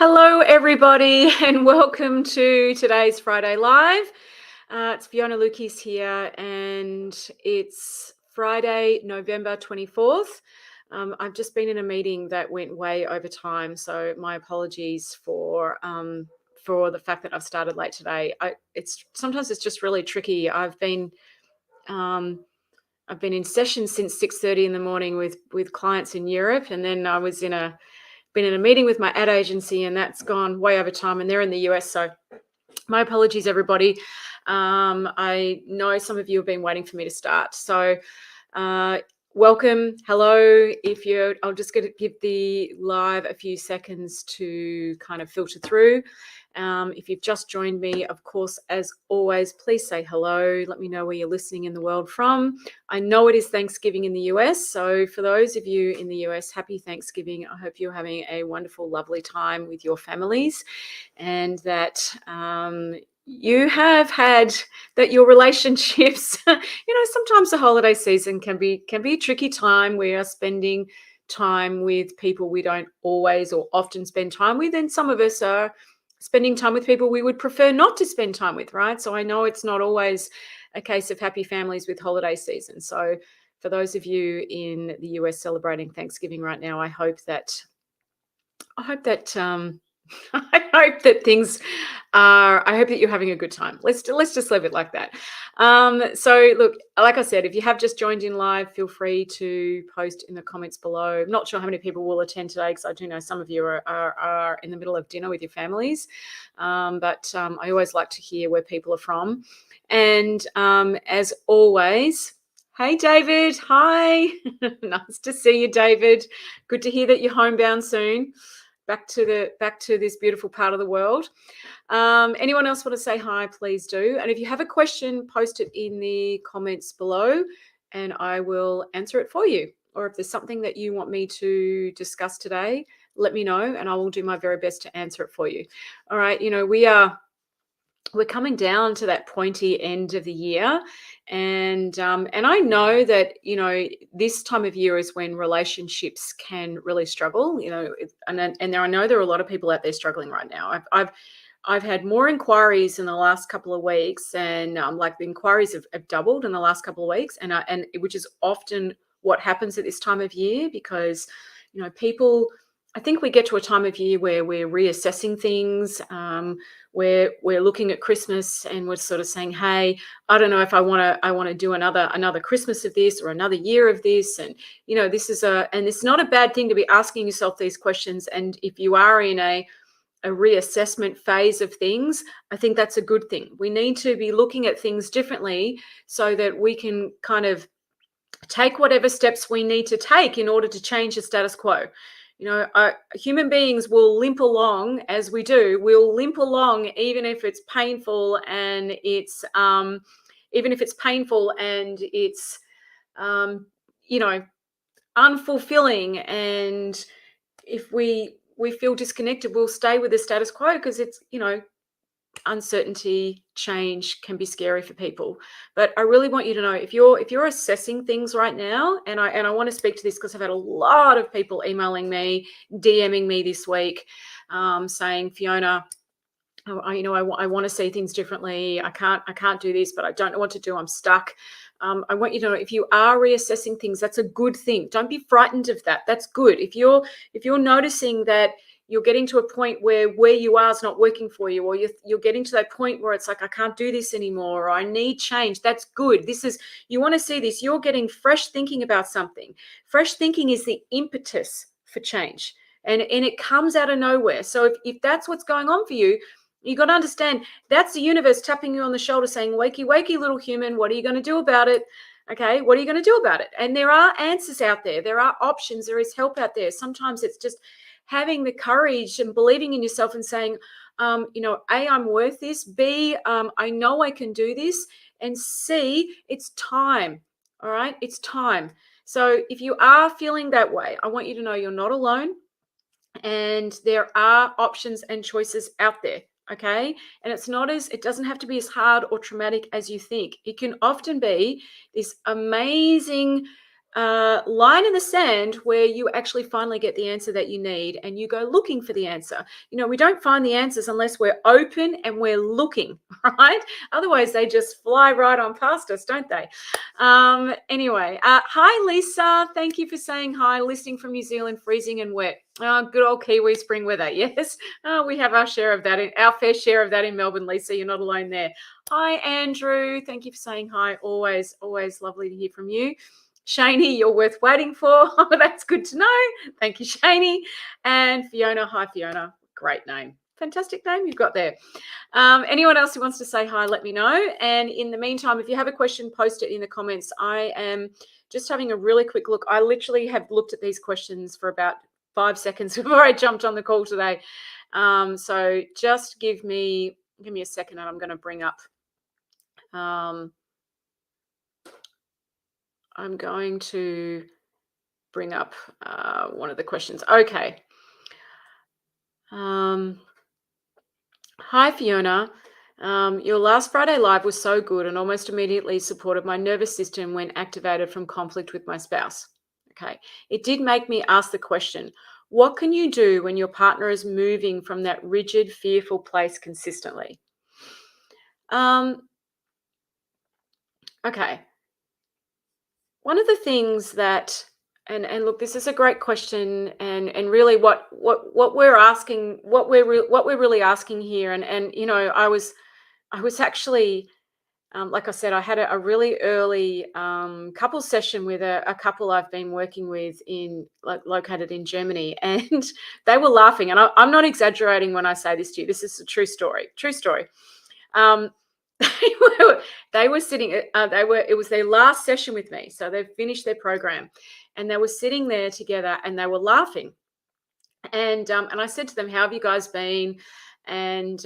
Hello, everybody, and welcome to today's Friday Live. It's Fiona Lukeis here, and it's Friday, November 24th. I've just been in a meeting that went way over time, so my apologies for the fact that I've started late today. Sometimes it's just really tricky. Um, I've been in session since 6:30 in the morning with clients in Europe, and then I was been in a meeting with my ad agency, and that's gone way over time, and they're in the US. So my apologies, everybody. I know some of you have been waiting for me to start. So welcome. Hello. I'll just give the live a few seconds to kind of filter through. If you've just joined me, of course, as always, please say hello. Let me know where you're listening in the world from. I know it is Thanksgiving in the US. So for those of you in the US, happy Thanksgiving. I hope you're having a wonderful, lovely time with your families, and that you have had that your relationships, sometimes the holiday season can be a tricky time. We are spending time with people we don't always or often spend time with, and some of us are spending time with people we would prefer not to spend time with, right? So I know it's not always a case of happy families with holiday season. So for those of you in the US celebrating Thanksgiving right now, I hope that I hope that I hope that you're having a good time. Let's just leave it like that. So look, like I said, if you have just joined in live, feel free to post in the comments below. I'm not sure how many people will attend today, because I do know some of you are in the middle of dinner with your families. But I always like to hear where people are from. And as always, hey, David. Hi. Nice to see you, David. Good to hear that you're homebound soon. Back to this beautiful part of the world. Anyone else want to say hi? Please do. And if you have a question, post it in the comments below, and I will answer it for you. Or if there's something that you want me to discuss today, let me know, and I will do my very best to answer it for you. All right. We're coming down to that pointy end of the year, and I know that this time of year is when relationships can really struggle. And I know there are a lot of people out there struggling right now. I've had more inquiries in the last couple of weeks, and like the inquiries have doubled in the last couple of weeks, and which is often what happens at this time of year, because people. I think we get to a time of year where we're reassessing things. We're looking at Christmas, and we're sort of saying, "Hey, I don't know if I want to do another Christmas of this or another year of this." And and it's not a bad thing to be asking yourself these questions. And if you are in a reassessment phase of things, I think that's a good thing. We need to be looking at things differently so that we can kind of take whatever steps we need to take in order to change the status quo. Human beings will limp along, as we do. We'll limp along even if it's painful, and it's unfulfilling. And if we feel disconnected, we'll stay with the status quo, because it's uncertainty, change can be scary for people. But I really want you to know, if you're assessing things right now, and I want to speak to this because I've had a lot of people emailing me, DMing me this week, saying, Fiona, I want to see things differently. I can't do this, but I don't know what to do. I'm stuck. I want you to know, if you are reassessing things, that's a good thing. Don't be frightened of that. That's good. If you're noticing that you're getting to a point where you are is not working for you, or you're getting to that point where it's like, I can't do this anymore, or I need change, that's good. You want to see this. You're getting fresh thinking about something. Fresh thinking is the impetus for change, and it comes out of nowhere. So if that's what's going on for you, you got to understand, that's the universe tapping you on the shoulder saying, wakey, wakey, little human, what are you going to do about it? Okay, what are you going to do about it? And there are answers out there. There are options. There is help out there. Sometimes it's just having the courage and believing in yourself and saying, A, I'm worth this. B, I know I can do this. And C, it's time. All right, it's time. So if you are feeling that way, I want you to know you're not alone, and there are options and choices out there. Okay. And it doesn't have to be as hard or traumatic as you think. It can often be this amazing line in the sand where you actually finally get the answer that you need and you go looking for the answer. We don't find the answers unless we're open and we're looking, right? Otherwise, they just fly right on past us, don't they? Anyway, hi, Lisa. Thank you for saying hi. Listening from New Zealand, freezing and wet. Good old Kiwi spring weather. Yes, we have our share of that, our fair share of that in Melbourne, Lisa. You're not alone there. Hi, Andrew. Thank you for saying hi. Always, always lovely to hear from you. Shaney, you're worth waiting for. That's good to know. Thank you, Shaney. And Fiona, hi, Fiona. Great name. Fantastic name you've got there. Anyone else who wants to say hi, let me know. And in the meantime, if you have a question, post it in the comments. I am just having a really quick look. I literally have looked at these questions for about 5 seconds before I jumped on the call today. So just give me a second and I'm going to bring up I'm going to bring up one of the questions. Okay. Hi, Fiona. Your last Friday live was so good and almost immediately supported my nervous system when activated from conflict with my spouse. Okay. It did make me ask the question, what can you do when your partner is moving from that rigid, fearful place consistently? Okay. One of the things that and look, this is a great question, and really what we're asking, what we're really asking here, and I was actually like I said, I had a really early couple session with a couple I've been working with located in Germany, and they were laughing, and I'm not exaggerating when I say this to you. This is a true story. True story. Um, they were sitting. It was their last session with me, so they've finished their program, and they were sitting there together, and they were laughing. And I said to them, "How have you guys been?" And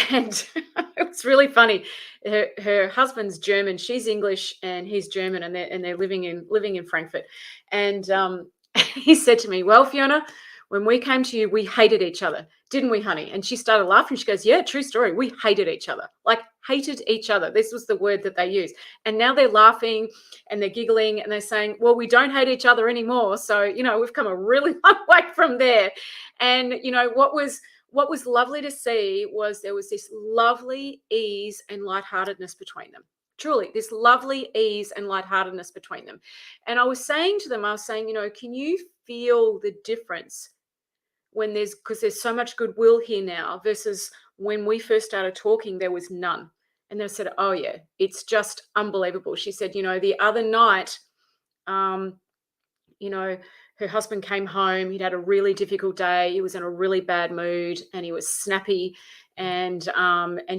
and it was really funny. Her husband's German, she's English, and he's German, and they're living in Frankfurt. And he said to me, "Well, Fiona, when we came to you, we hated each other, didn't we, honey?" And she started laughing. She goes, "Yeah, true story. We hated each other, like hated each other." This was the word that they used. And now they're laughing and they're giggling and they're saying, "Well, we don't hate each other anymore." So, we've come a really long way from there. And, what was lovely to see was there was this lovely ease and lightheartedness between them. Truly, this lovely ease and lightheartedness between them. And I was saying to them, can you feel the difference when because there's so much goodwill here now versus when we first started talking, there was none. And they said, "Oh yeah, it's just unbelievable." She said, the other night, you know, her husband came home. He'd had a really difficult day. He was in a really bad mood and he was snappy. And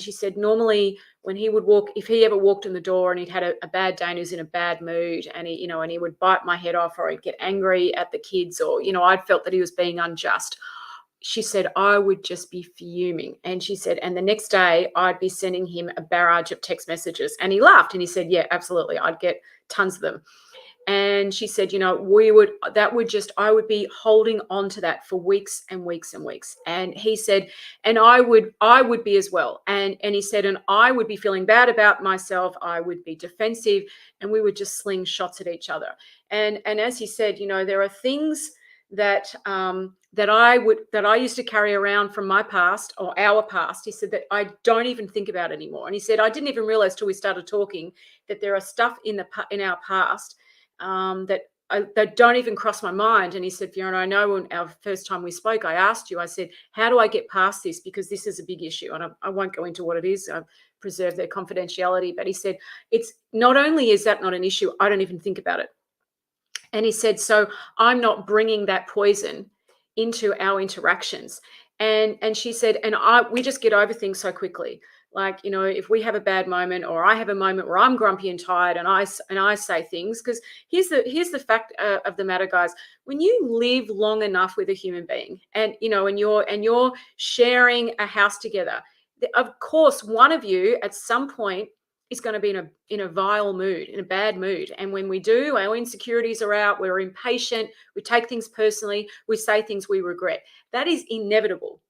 she said normally when he would walk, if he ever walked in the door and he'd had a bad day and he was in a bad mood and he would bite my head off or he'd get angry at the kids or, I'd felt that he was being unjust. She said, I would just be fuming. And she said, and the next day I'd be sending him a barrage of text messages. And he laughed and he said, yeah, absolutely. I'd get tons of them. And she said, I would be holding on to that for weeks and weeks and weeks. And he said, and I would be as well. And he said, and I would be feeling bad about myself. I would be defensive and we would just sling shots at each other. And as he said, there are things that I used to carry around from my past or our past. He said that I don't even think about anymore. And he said, I didn't even realize till we started talking that there are stuff in our past that don't even cross my mind. And he said, Fiona, I know when our first time we spoke, I asked you, I said, how do I get past this? Because this is a big issue. And I won't go into what it is. I've preserved their confidentiality. But he said, it's not only is that not an issue, I don't even think about it. And he said, so I'm not bringing that poison into our interactions. And she said, and we just get over things so quickly. Like, if we have a bad moment or I have a moment where I'm grumpy and tired and I say things, because here's the fact of the matter, guys. When you live long enough with a human being and, and you're sharing a house together, of course, one of you at some point is going to be in a vile mood, in a bad mood. And when we do, our insecurities are out, we're impatient, we take things personally, we say things we regret. That is inevitable.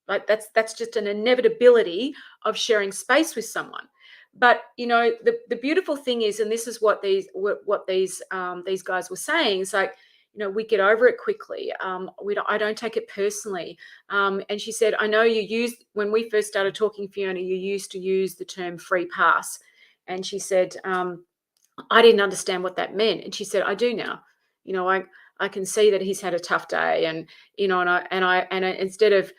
Like that's just an inevitability of sharing space with someone. But the beautiful thing is, and this is what these guys were saying, is like, we get over it quickly. I don't take it personally. And she said, I know you used, when we first started talking, Fiona, you used to use the term free pass. And she said, I didn't understand what that meant. And she said, I do now. I can see that he's had a tough day, and instead of,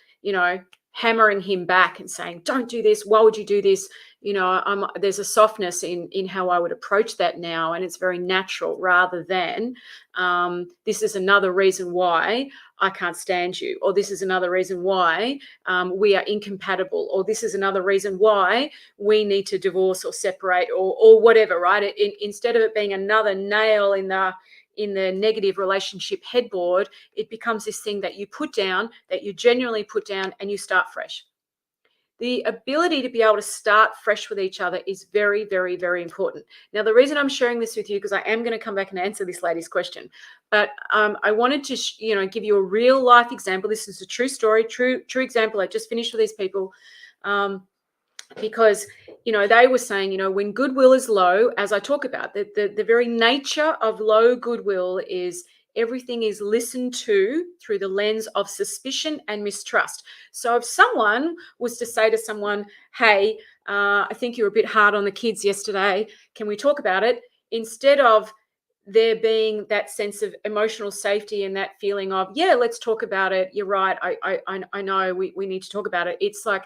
hammering him back and saying, don't do this, why would you do this? There's a softness in how I would approach that now. And it's very natural, rather than, this is another reason why I can't stand you, or this is another reason why we are incompatible, or this is another reason why we need to divorce or separate, or whatever, right? Instead of it being another nail in the negative relationship headboard, it becomes this thing that you put down, that you genuinely put down, and you start fresh. The ability to be able to start fresh with each other is very, very, very important. Now, the reason I'm sharing this with you, because I am going to come back and answer this lady's question, but I wanted to, give you a real life example. This is a true story, true example. I just finished with these people. Because they were saying, when goodwill is low, as I talk about, the very nature of low goodwill is everything is listened to through the lens of suspicion and mistrust. So if someone was to say to someone, hey, I think you were a bit hard on the kids yesterday, can we talk about it? Instead of there being that sense of emotional safety and that feeling of, yeah, let's talk about it, you're right, I know we need to talk about it. It's like,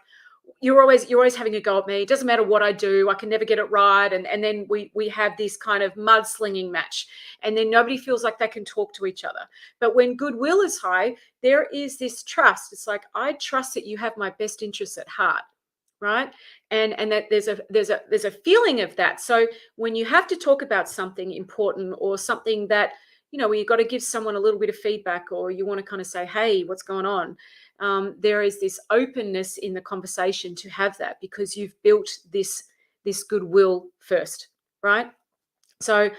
you're always having a go at me. It doesn't matter what I do. I can never get it right. And then we have this kind of mudslinging match. And then nobody feels like they can talk to each other. But when goodwill is high, there is this trust. It's like, I trust that you have my best interests at heart. Right. And that there's a feeling of that. So when you have to talk about something important, or something that, where you've got to give someone a little bit of feedback, or you want to kind of say, hey, what's going on? There is this openness in the conversation to have that, because you've built this goodwill first, right? So,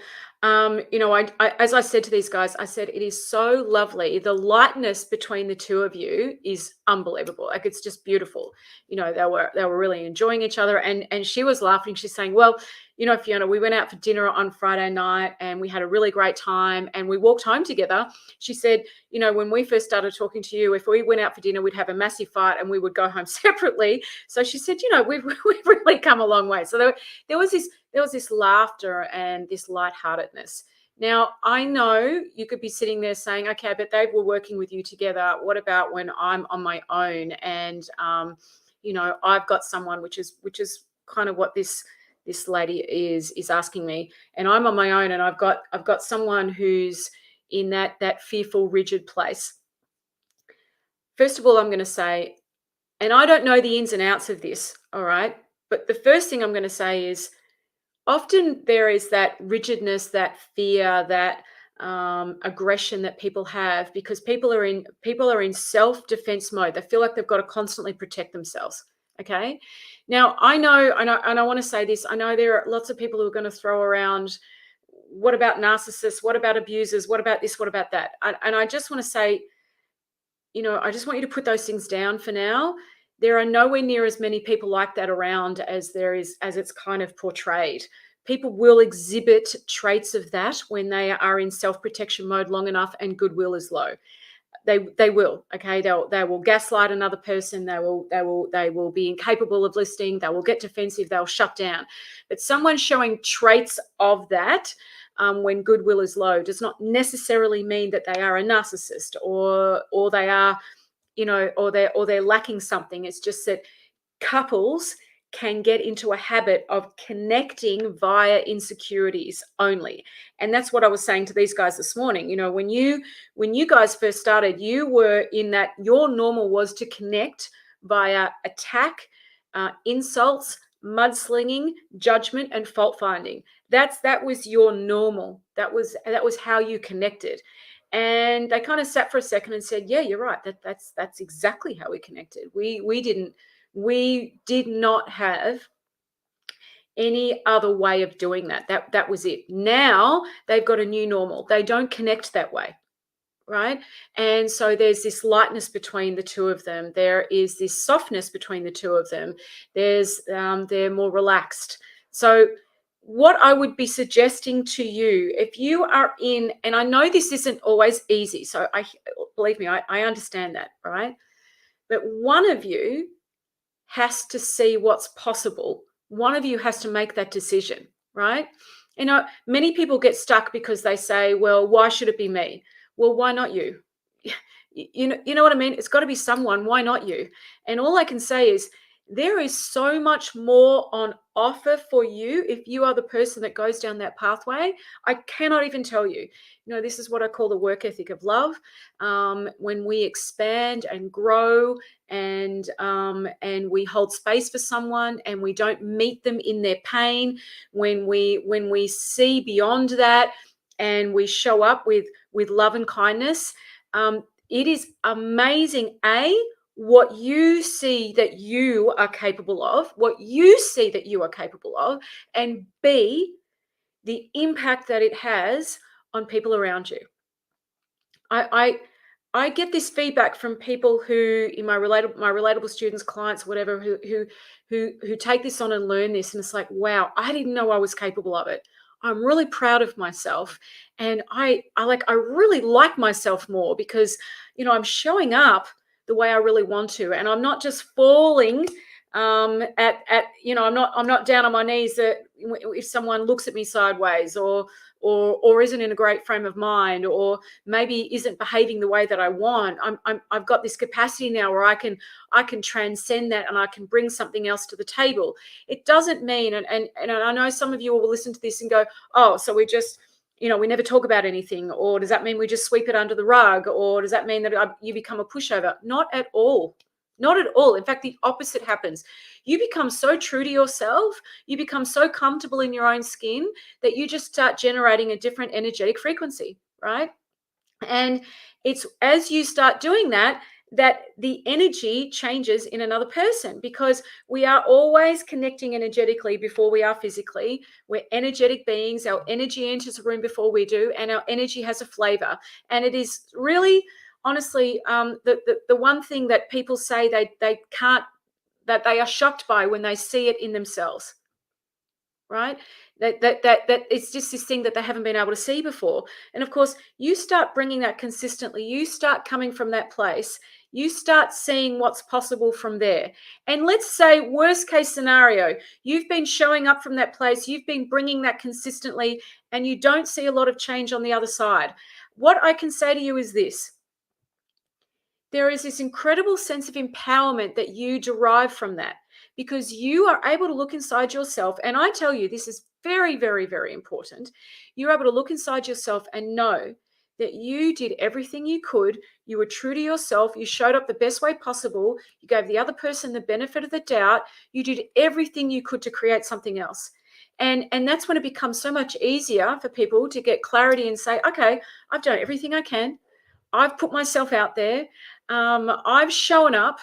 as I said to these guys, I said, it is so lovely. The lightness between the two of you is unbelievable. Like, it's just beautiful. They were really enjoying each other. And she was laughing. She's saying, well, Fiona, we went out for dinner on Friday night and we had a really great time and we walked home together. She said, when we first started talking to you, if we went out for dinner, we'd have a massive fight and we would go home separately. So she said, we've really come a long way. So there was this laughter and this lightheartedness. Now, I know you could be sitting there saying, okay, but they were working with you together. What about when I'm on my own and, I've got someone, which is kind of what this lady is asking me, and I'm on my own and I've got someone who's in that fearful, rigid place. First of all, I'm going to say, and I don't know the ins and outs of this, all right? But the first thing I'm going to say is, often there is that rigidness, that fear, that aggression that people have because people are in self-defense mode. They feel like they've got to constantly protect themselves. Okay. Now I know, and I want to say this. I know there are lots of people who are going to throw around, what about narcissists? What about abusers? What about this? What about that? And I just want to say, I just want you to put those things down for now. There are nowhere near as many people like that around as it's kind of portrayed. People will exhibit traits of that when they are in self-protection mode long enough and goodwill is low. They will, okay? They will gaslight another person. They will be incapable of listening. They will get defensive. They'll shut down. But someone showing traits of that when goodwill is low does not necessarily mean that they are a narcissist or they are, or they're lacking something. It's just that couples can get into a habit of connecting via insecurities only. And that's what I was saying to these guys this morning. When you guys first started, you were in that your normal was to connect via attack, insults, mudslinging, judgment, and fault finding. That was your normal. That was how you connected. And they kind of sat for a second and said, yeah, you're right. That's exactly how we connected. We did not have any other way of doing that. That was it. Now they've got a new normal. They don't connect that way, right? And so there's this lightness between the two of them. There is this softness between the two of them. They're more relaxed. So what I would be suggesting to you, if you are in, and I know this isn't always easy, so believe me, I understand that, right? But one of you has to see what's possible. One of you has to make that decision, right? Many people get stuck because they say, well, why should it be me? Well, why not you? You know what I mean? It's got to be someone. Why not you? And all I can say is there is so much more on offer for you if you are the person that goes down that pathway. I cannot even tell you. This is what I call the work ethic of love. When we expand and grow and we hold space for someone and we don't meet them in their pain, when we see beyond that and we show up with love and kindness, it is amazing, what you see that you are capable of, and B, the impact that it has on people around you. I get this feedback from people who, in my relatable students, clients, whatever, who take this on and learn this, and it's like, wow, I didn't know I was capable of it. I'm really proud of myself, and I really like myself more because I'm showing up the way I really want to, and I'm not just falling at I'm not down on my knees if someone looks at me sideways or isn't in a great frame of mind, or maybe isn't behaving the way that I want. I've got this capacity now where I can transcend that and I can bring something else to the table. It doesn't mean, and I know some of you will listen to this and go, oh, so we just, we never talk about anything, or does that mean we just sweep it under the rug, or does that mean that you become a pushover? Not at all. Not at all. In fact, the opposite happens. You become so true to yourself, you become so comfortable in your own skin that you just start generating a different energetic frequency, right? And it's as you start doing that the energy changes in another person, because we are always connecting energetically before we are physically. We're energetic beings. Our energy enters the room before we do, and our energy has a flavor. And it is really, honestly, the one thing that people say they can't, that they are shocked by when they see it in themselves, right? That it's just this thing that they haven't been able to see before. And of course, you start bringing that consistently. You start coming from that place. You start seeing what's possible from there. And let's say, worst case scenario, you've been showing up from that place. You've been bringing that consistently, and you don't see a lot of change on the other side. What I can say to you is this: there is this incredible sense of empowerment that you derive from that, because you are able to look inside yourself. And I tell you, this is very, very, very important. You're able to look inside yourself and know that you did everything you could. You were true to yourself. You showed up the best way possible. You gave the other person the benefit of the doubt. You did everything you could to create something else. And that's when it becomes so much easier for people to get clarity and say, okay, I've done everything I can. I've put myself out there. I've shown up.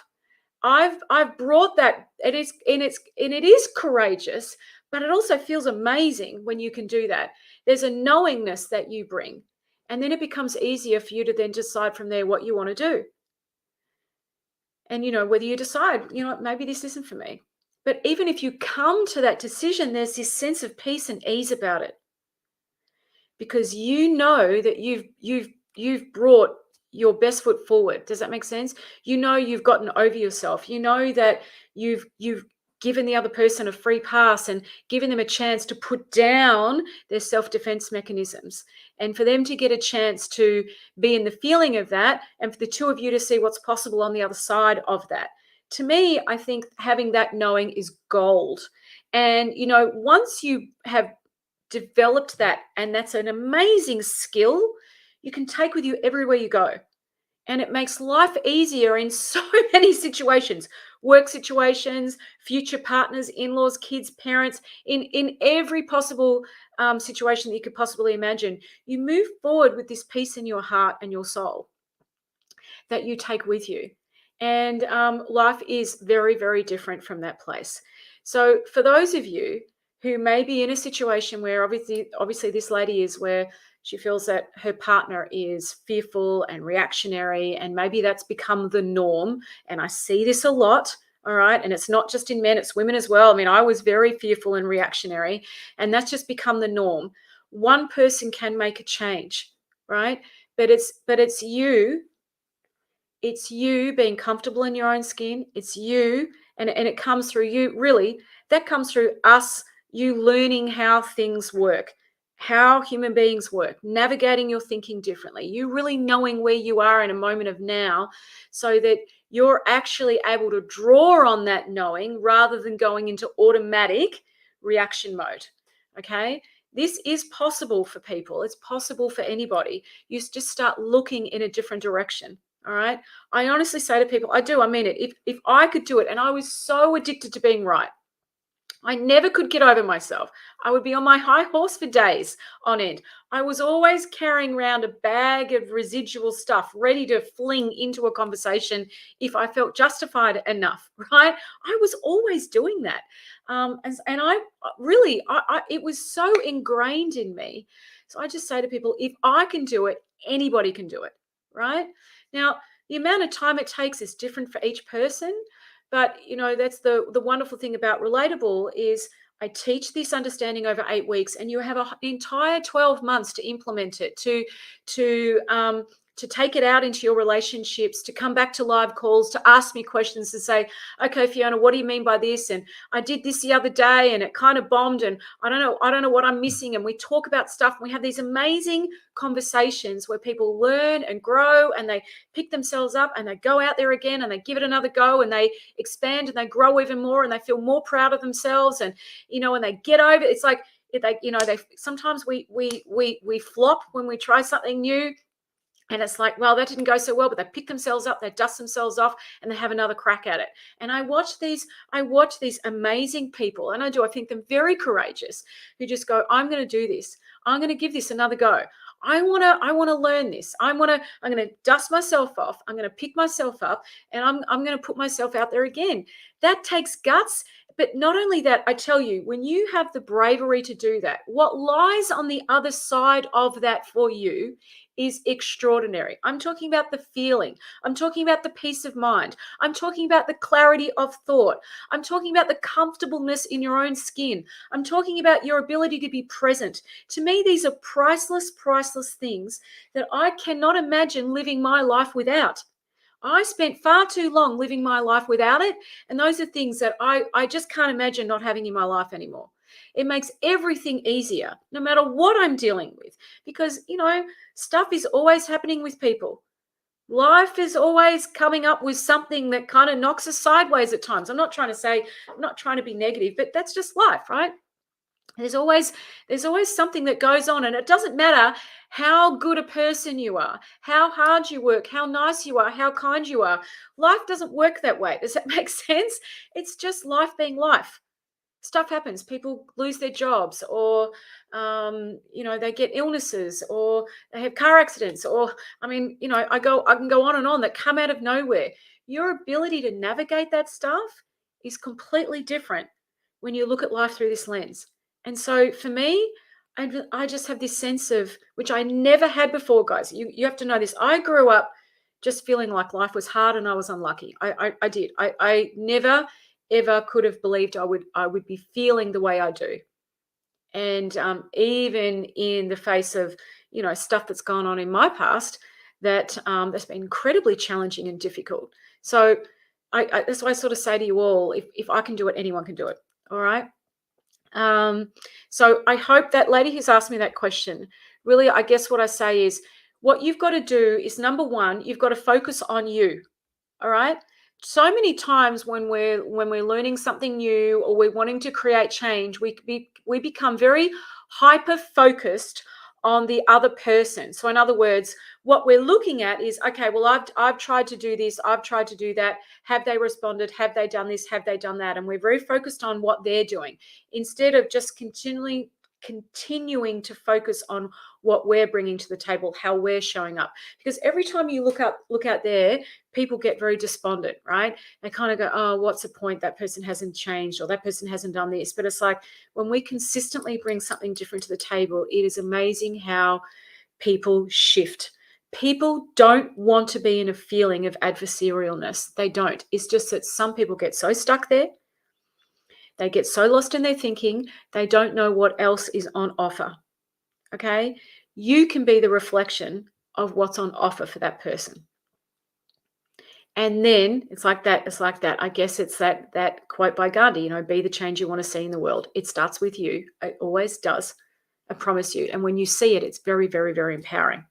I've brought that. It is courageous, but it also feels amazing when you can do that. There's a knowingness that you bring, and then it becomes easier for you to then decide from there what you want to do. And whether you decide, maybe this isn't for me. But even if you come to that decision, there's this sense of peace and ease about it, because you know that you've brought your best foot forward. Does that make sense? You've gotten over yourself. You know that you've given the other person a free pass and given them a chance to put down their self-defense mechanisms, and for them to get a chance to be in the feeling of that, and for the two of you to see what's possible on the other side of that. To me, I think having that knowing is gold. And once you have developed that, and that's an amazing skill you can take with you everywhere you go. And it makes life easier in so many situations: work situations, future partners, in-laws, kids, parents, in every possible situation that you could possibly imagine. You move forward with this peace in your heart and your soul that you take with you. And life is very, very different from that place. So for those of you who may be in a situation where obviously this lady is, where she feels that her partner is fearful and reactionary, and maybe that's become the norm. And I see this a lot. All right. And it's not just in men, it's women as well. I mean, I was very fearful and reactionary, and that's just become the norm. One person can make a change, right? But it's you being comfortable in your own skin. It's you, and it comes through you. Really, that comes through us, you learning how things work, how human beings work, navigating your thinking differently, you really knowing where you are in a moment of now, so that you're actually able to draw on that knowing rather than going into automatic reaction mode. Okay. This is possible for people. It's possible for anybody. You just start looking in a different direction. All right. I honestly say to people, I mean it. If I could do it, and I was so addicted to being right, I never could get over myself. I would be on my high horse for days on end. I was always carrying around a bag of residual stuff ready to fling into a conversation if I felt justified enough, right? I was always doing that. And I really, it was so ingrained in me. So I just say to people, if I can do it, anybody can do it, right? Now, the amount of time it takes is different for each person. But, that's the wonderful thing about Relatable is I teach this understanding over 8 weeks, and you have an entire 12 months to implement it, to take it out into your relationships, to come back to live calls, to ask me questions, to say, okay, Fiona, what do you mean by this? And I did this the other day and it kind of bombed, and I don't know what I'm missing. And we talk about stuff, and we have these amazing conversations where people learn and grow, and they pick themselves up, and they go out there again, and they give it another go, and they expand, and they grow even more, and they feel more proud of themselves. And and they get over it's like they sometimes we flop when we try something new, and it's like, well, that didn't go so well, but they pick themselves up, they dust themselves off, and they have another crack at it. And I watch these amazing people, and I think them very courageous, who just go, I'm going to do this. I'm going to give this another go. I want to learn this. I'm going to dust myself off. I'm going to pick myself up, and I'm going to put myself out there again. That takes guts. But not only that, I tell you, when you have the bravery to do that, what lies on the other side of that for you is extraordinary. I'm talking about the feeling. I'm talking about the peace of mind. I'm talking about the clarity of thought. I'm talking about the comfortableness in your own skin. I'm talking about your ability to be present. To me, these are priceless things that I cannot imagine living my life without. I spent far too long living my life without it. And those are things that I just can't imagine not having in my life anymore. It makes everything easier, no matter what I'm dealing with, because, stuff is always happening with people. Life is always coming up with something that kind of knocks us sideways at times. I'm not trying to be negative, but that's just life, right? There's always something that goes on, and it doesn't matter how good a person you are, how hard you work, how nice you are, how kind you are. Life doesn't work that way. Does that make sense? It's just life being life. Stuff happens. People lose their jobs, or they get illnesses, or they have car accidents, or I can go on and on, that come out of nowhere. Your ability to navigate that stuff is completely different when you look at life through this lens. And so for me, I just have this sense of, which I never had before, guys. You have to know this. I grew up just feeling like life was hard and I was unlucky. I did. I never ever could have believed I would be feeling the way I do. And even in the face of stuff that's gone on in my past, that's been incredibly challenging and difficult. So that's why I sort of say to you all, if I can do it, anyone can do it. All right. So I hope that lady who's asked me that question, really, I guess what I say is, what you've got to do is, number one, you've got to focus on you. All right. So many times when we're learning something new, or we're wanting to create change, we become very hyper focused on the other person. So in other words, what we're looking at is, okay, well, I've tried to do this, I've tried to do that. Have they responded? Have they done this? Have they done that? And we're very focused on what they're doing, instead of just continuing to focus on what we're bringing to the table, how we're showing up. Because every time you look out there, people get very despondent, right? They kind of go, oh, what's the point? That person hasn't changed, or that person hasn't done this. But it's like, when we consistently bring something different to the table, it is amazing how people shift. People don't want to be in a feeling of adversarialness. They don't. It's just that some people get so stuck there. They get so lost in their thinking, they don't know what else is on offer. Okay? You can be the reflection of what's on offer for that person. And then it's like that. It's like that. I guess it's that quote by Gandhi, be the change you want to see in the world. It starts with you. It always does. I promise you. And when you see it, it's very, very, very empowering.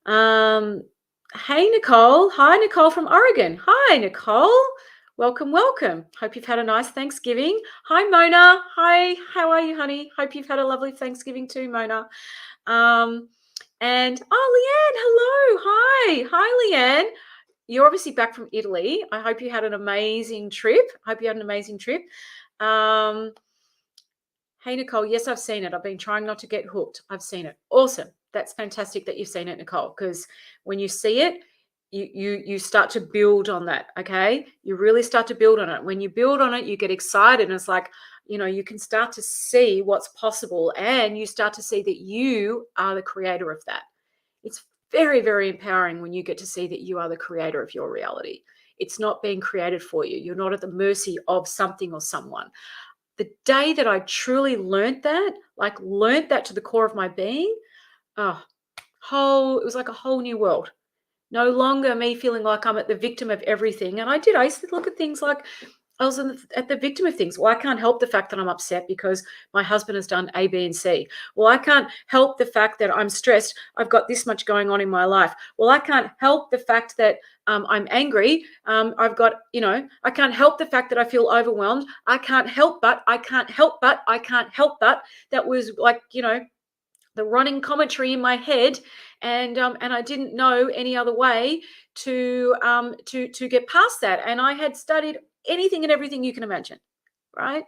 Hey, Nicole. Hi, Nicole from Oregon. Hi, Nicole. Welcome, welcome. Hope you've had a nice Thanksgiving. Hi, Mona. Hi, how are you, honey? Hope you've had a lovely Thanksgiving too, Mona. And Leanne, hello. Hi, Leanne. You're obviously back from Italy. I hope you had an amazing trip. Hey, Nicole. Yes, I've seen it. I've been trying not to get hooked. I've seen it. Awesome. That's fantastic that you've seen it, Nicole, because when you see it, you start to build on that, okay? You really start to build on it. When you build on it, you get excited, and it's like, you can start to see what's possible, and you start to see that you are the creator of that. It's very, very empowering when you get to see that you are the creator of your reality. It's not being created for you. You're not at the mercy of something or someone. The day that I truly learned that to the core of my being, it was like a whole new world. No longer me feeling like I'm at the victim of everything. And I used to look at things like I was at the victim of things. Well, I can't help the fact that I'm upset because my husband has done A, B, and C. Well, I can't help the fact that I'm stressed. I've got this much going on in my life. Well, I can't help the fact that I'm angry. I can't help the fact that I feel overwhelmed. I can't help but. That was like, the running commentary in my head, and I didn't know any other way to get past that. And I had studied anything and everything you can imagine, right?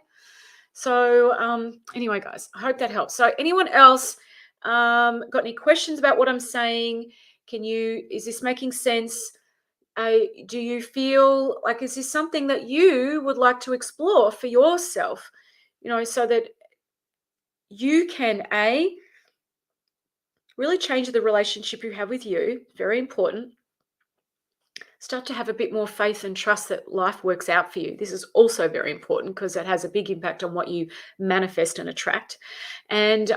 So anyway, guys, I hope that helps. So anyone else got any questions about what I'm saying? Is this making sense? Do you feel like, is this something that you would like to explore for yourself, so that you can really change the relationship you have with you? Very important. Start to have a bit more faith and trust that life works out for you. This is also very important because it has a big impact on what you manifest and attract. And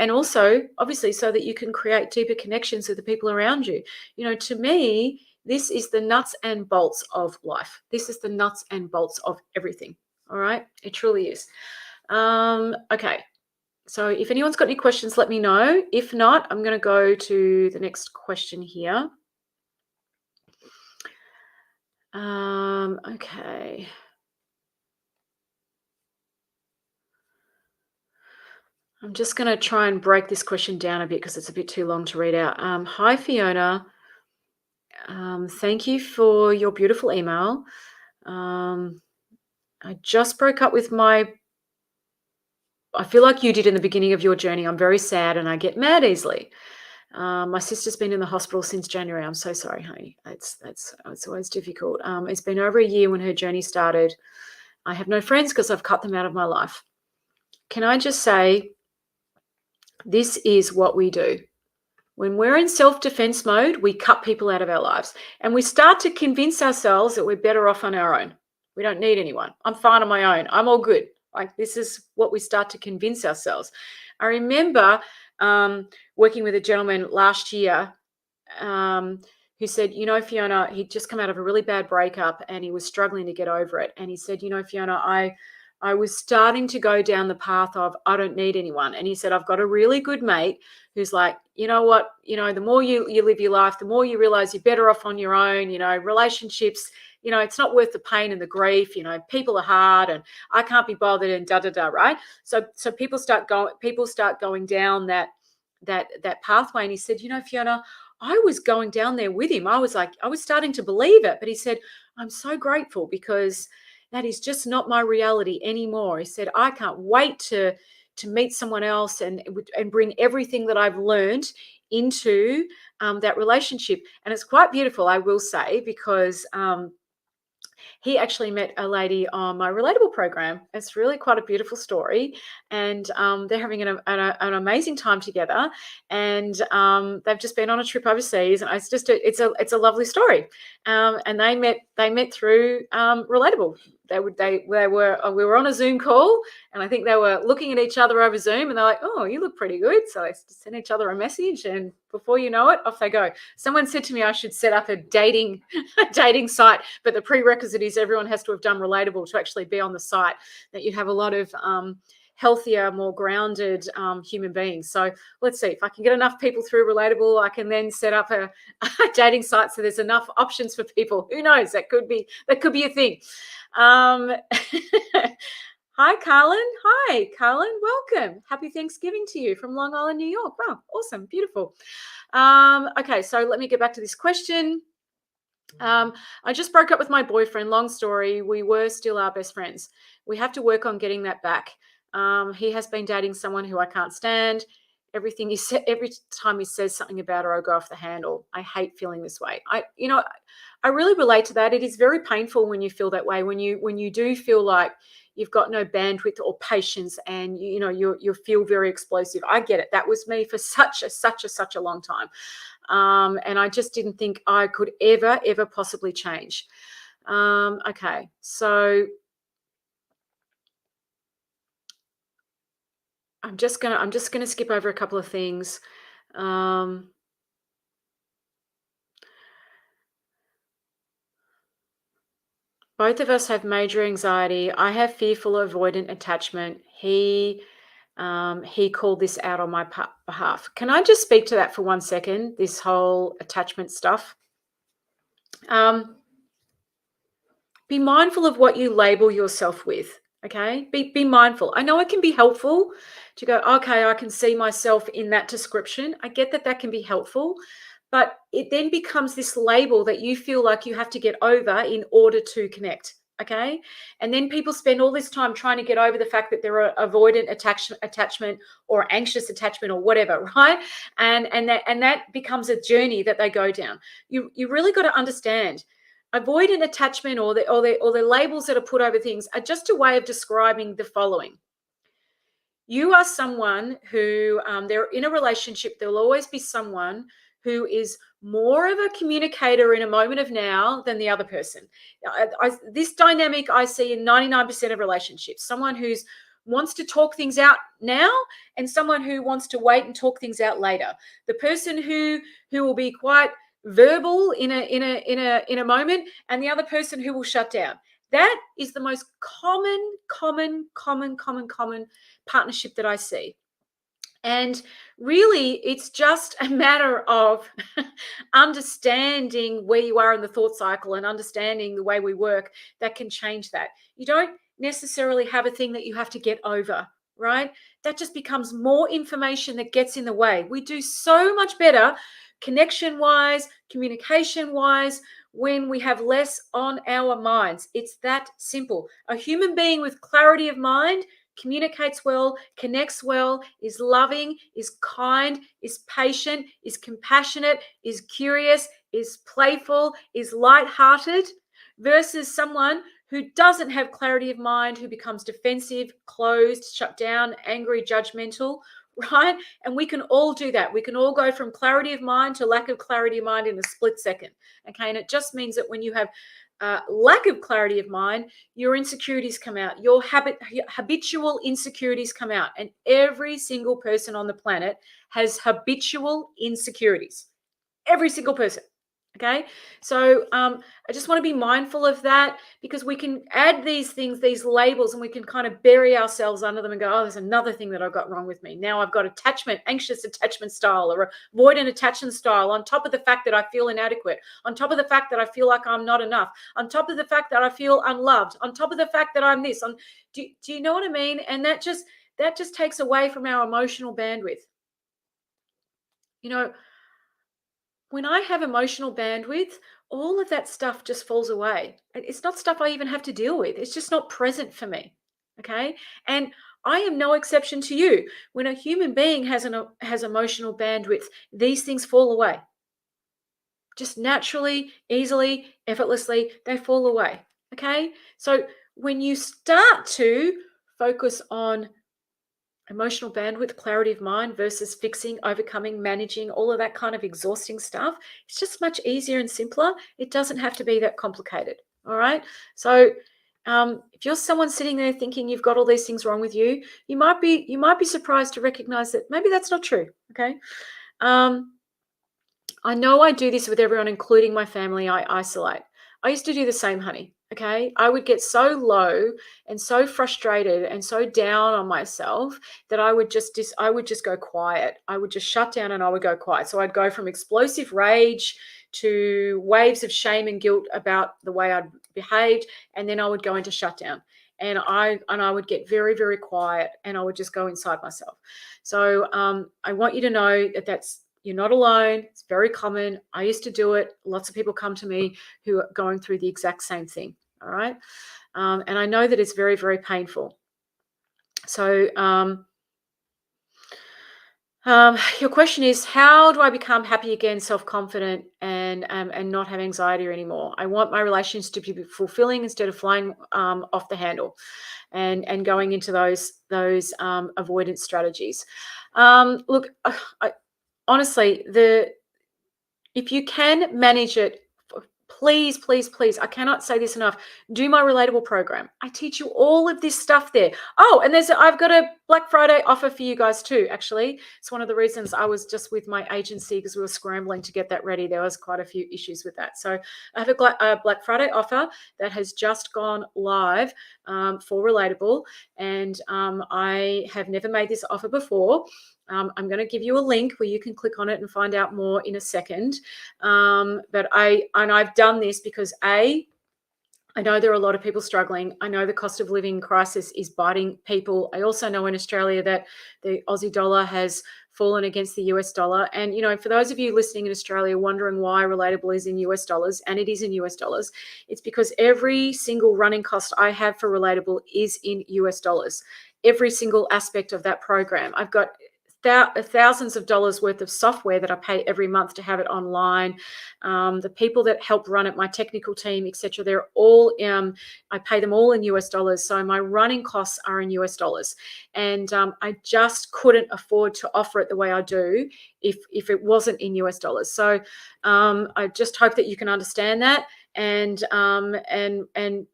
also, obviously, so that you can create deeper connections with the people around you. To me, this is the nuts and bolts of life. This is the nuts and bolts of everything. All right? It truly is. Okay. So if anyone's got any questions, let me know. If not, I'm going to go to the next question here. Okay. I'm just going to try and break this question down a bit because it's a bit too long to read out. Hi, Fiona. Thank you for your beautiful email. I just broke up with I feel like you did in the beginning of your journey. I'm very sad and I get mad easily. My sister's been in the hospital since January. I'm so sorry, honey. It's always difficult. It's been over a year when her journey started. I have no friends because I've cut them out of my life. Can I just say, this is what we do. When we're in self-defense mode, we cut people out of our lives and we start to convince ourselves that we're better off on our own. We don't need anyone. I'm fine on my own. I'm all good. Like, this is what we start to convince ourselves. I remember working with a gentleman last year who said, Fiona, he'd just come out of a really bad breakup and he was struggling to get over it. And he said, Fiona, I was starting to go down the path of, I don't need anyone. And he said, I've got a really good mate who's like, you know what, the more you live your life, the more you realize you're better off on your own. Relationships, it's not worth the pain and the grief. People are hard and I can't be bothered and right? So people start going down that pathway. And he said, Fiona, I was going down there with him. I was starting to believe it. But he said, I'm so grateful because that is just not my reality anymore. He said, I can't wait to meet someone else and bring everything that I've learned into that relationship. And it's quite beautiful, I will say, because He actually met a lady on my Relatable program. It's really quite a beautiful story, and they're having an amazing time together. And they've just been on a trip overseas, and it's a lovely story. And they met through Relatable. We were on a Zoom call, and I think they were looking at each other over Zoom, and they're like, "Oh, you look pretty good." So they sent each other a message, and before you know it, off they go. Someone said to me I should set up a dating a dating site, but the prerequisite is everyone has to have done Relatable to actually be on the site. That you have a lot of healthier, more grounded human beings. So let's see if I can get enough people through Relatable. I can then set up a dating site so there's enough options for people. Who knows? That could be a thing. Hi, Carlin. Hi, Carlin. Welcome. Happy Thanksgiving to you from Long Island, New York. Wow, awesome, beautiful. Okay, so let me get back to this question. I just broke up with my boyfriend. Long story. We were still our best friends. We have to work on getting that back. He has been dating someone who I can't stand. Everything he said, every time he says something about her, I go off the handle. I hate feeling this way. I really relate to that. It is very painful when you feel that way. When you do feel like you've got no bandwidth or patience, and you feel very explosive. I get it. That was me for such a long time. And I just didn't think I could ever possibly change. Okay, so I'm just gonna skip over a couple of things. Um, Both of us have major anxiety. I have fearful avoidant attachment. He called this out on my behalf. Can I just speak to that for 1 second? This whole attachment stuff. Um, Be mindful of what you label yourself with. Okay, be mindful. I know it can be helpful to go, okay, I can see myself in that description. I get that can be helpful, but it then becomes this label that you feel like you have to get over in order to connect. Okay, and then people spend all this time trying to get over the fact that they're avoidant attachment or anxious attachment or whatever, right? And that becomes a journey that they go down. You really got to understand. Avoidant attachment or the labels that are put over things are just a way of describing the following. You are someone who, they're in a relationship, there'll always be someone who is more of a communicator in a moment of now than the other person. This dynamic I see in 99% of relationships. Someone who's wants to talk things out now and someone who wants to wait and talk things out later. The person who will be quite verbal in a moment, and the other person who will shut down. That is the most common partnership that I see. And really, it's just a matter of understanding where you are in the thought cycle and understanding the way we work that can change that. You don't necessarily have a thing that you have to get over, right? That just becomes more information that gets in the way. We do so much better connection wise, communication wise, when we have less on our minds. It's that simple. A human being with clarity of mind communicates well, connects well, is loving, is kind, is patient, is compassionate, is curious, is playful, is light-hearted, versus someone who doesn't have clarity of mind, who becomes defensive, closed, shut down, angry, judgmental, right? And we can all do that. We can all go from clarity of mind to lack of clarity of mind in a split second. Okay. And it just means that when you have lack of clarity of mind, your insecurities come out, your habitual insecurities come out. And every single person on the planet has habitual insecurities. Every single person. Okay. So I just want to be mindful of that, because we can add these things, these labels, and we can kind of bury ourselves under them and go, oh, there's another thing that I've got wrong with me. Now I've got anxious attachment style or avoidant attachment style, on top of the fact that I feel inadequate, on top of the fact that I feel like I'm not enough, on top of the fact that I feel unloved, on top of the fact that I'm this. Do you know what I mean? And that just takes away from our emotional bandwidth. You know, when I have emotional bandwidth, all of that stuff just falls away. It's not stuff I even have to deal with. It's just not present for me. Okay. And I am no exception to you. When a human being has emotional bandwidth, these things fall away. Just naturally, easily, effortlessly, they fall away. Okay. So when you start to focus on emotional bandwidth, clarity of mind versus fixing, overcoming, managing, all of that kind of exhausting stuff, it's just much easier and simpler. It doesn't have to be that complicated. All right. So if you're someone sitting there thinking you've got all these things wrong with you, you might be surprised to recognize that maybe that's not true. Okay. Um, I know I do this with everyone, including my family. I isolate. I used to do the same, honey. Okay. I would get so low and so frustrated and so down on myself that I would just go quiet. I would just shut down and I would go quiet. So I'd go from explosive rage to waves of shame and guilt about the way I'd behaved. And then I would go into shutdown. And I would get very, very quiet and I would just go inside myself. So I want you to know that you're not alone. It's very common. I used to do it. Lots of people come to me who are going through the exact same thing. All right. And I know that it's very, very painful. So your question is, how do I become happy again, self-confident, and not have anxiety anymore? I want my relations to be fulfilling instead of flying off the handle, and going into those avoidance strategies. Look, honestly, if you can manage it, please, please, please, I cannot say this enough. Do my relatable program. I teach you all of this stuff there. Oh, and I've got a Black Friday offer for you guys too, actually. It's one of the reasons I was just with my agency, because we were scrambling to get that ready. There was quite a few issues with that. So I have a Black Friday offer that has just gone live for relatable. And I have never made this offer before. I'm going to give you a link where you can click on it and find out more in a second. But I've done this because I know there are a lot of people struggling. I know the cost of living crisis is biting people. I also know in Australia that the Aussie dollar has fallen against the US dollar. And, for those of you listening in Australia wondering why Relatable is in US dollars, and it is in US dollars, it's because every single running cost I have for Relatable is in US dollars. Every single aspect of that program. I've got thousands of dollars worth of software that I pay every month to have it online. The people that help run it, my technical team, etc., they're all I pay them all in US dollars. So my running costs are in US dollars, and I just couldn't afford to offer it the way I do if it wasn't in US dollars. So I just hope that you can understand that and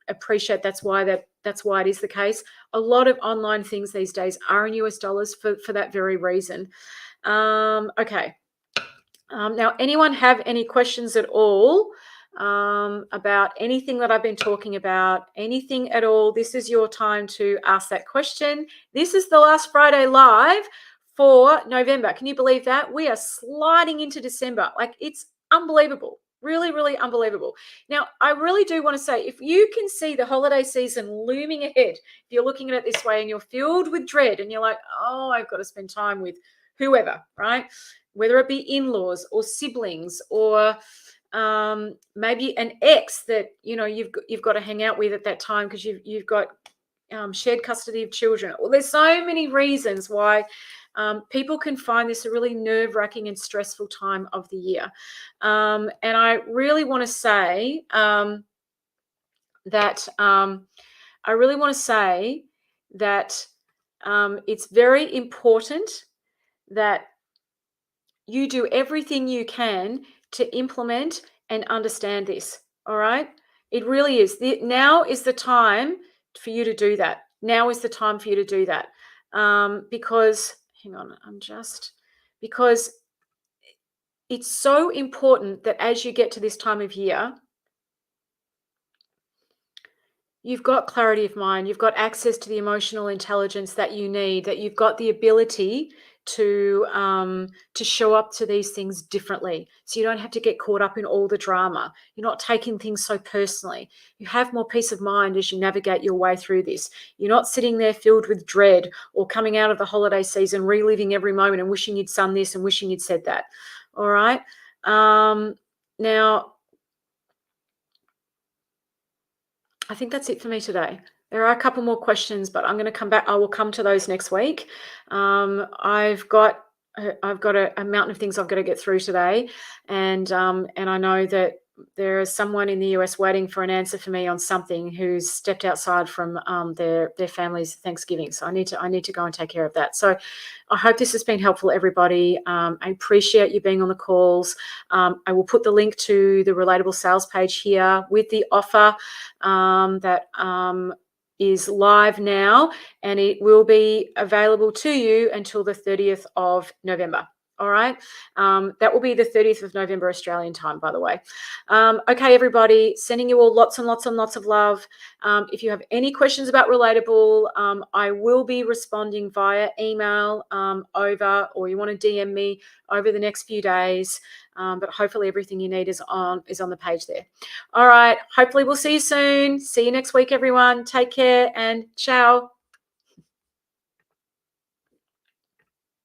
appreciate that's why it is the case. A lot of online things these days are in US dollars for that very reason. Okay. Now, anyone have any questions at all about anything that I've been talking about? Anything at all? This is your time to ask that question. This is the last Friday live for November. Can you believe that? We are sliding into December. Like, it's unbelievable. Really, really unbelievable. Now, I really do want to say, if you can see the holiday season looming ahead, if you're looking at it this way and you're filled with dread and you're like, oh, I've got to spend time with whoever, right? Whether it be in-laws or siblings or maybe an ex that you've got to hang out with at that time because you've got shared custody of children. Well, there's so many reasons why people can find this a really nerve-wracking and stressful time of the year. And I really want to say that it's very important that you do everything you can to implement and understand this. All right. It really is. Now is the time for you to do that. Now is the time for you to do that. Because, hang on, because it's so important that as you get to this time of year, you've got clarity of mind, you've got access to the emotional intelligence that you need, that you've got the ability to show up to these things differently. So you don't have to get caught up in all the drama. You're not taking things so personally. You have more peace of mind as you navigate your way through this. You're not sitting there filled with dread or coming out of the holiday season, reliving every moment and wishing you'd done this and wishing you'd said that. All right. Now, I think that's it for me today. There are a couple more questions, but I'm going to come back. I will come to those next week. I've got a mountain of things I've got to get through today, and I know that there is someone in the US waiting for an answer for me on something who's stepped outside from their family's Thanksgiving. So I need to go and take care of that. So I hope this has been helpful, everybody. I appreciate you being on the calls. I will put the link to the Relatable Sales page here with the offer that is live now, and it will be available to you until the 30th of November. All right. That will be the 30th of November Australian time, by the way. Okay, everybody, sending you all lots and lots and lots of love. If you have any questions about Relatable, I will be responding via email over, or you want to DM me over the next few days. But hopefully everything you need is on the page there. All right. Hopefully we'll see you soon. See you next week, everyone. Take care and ciao.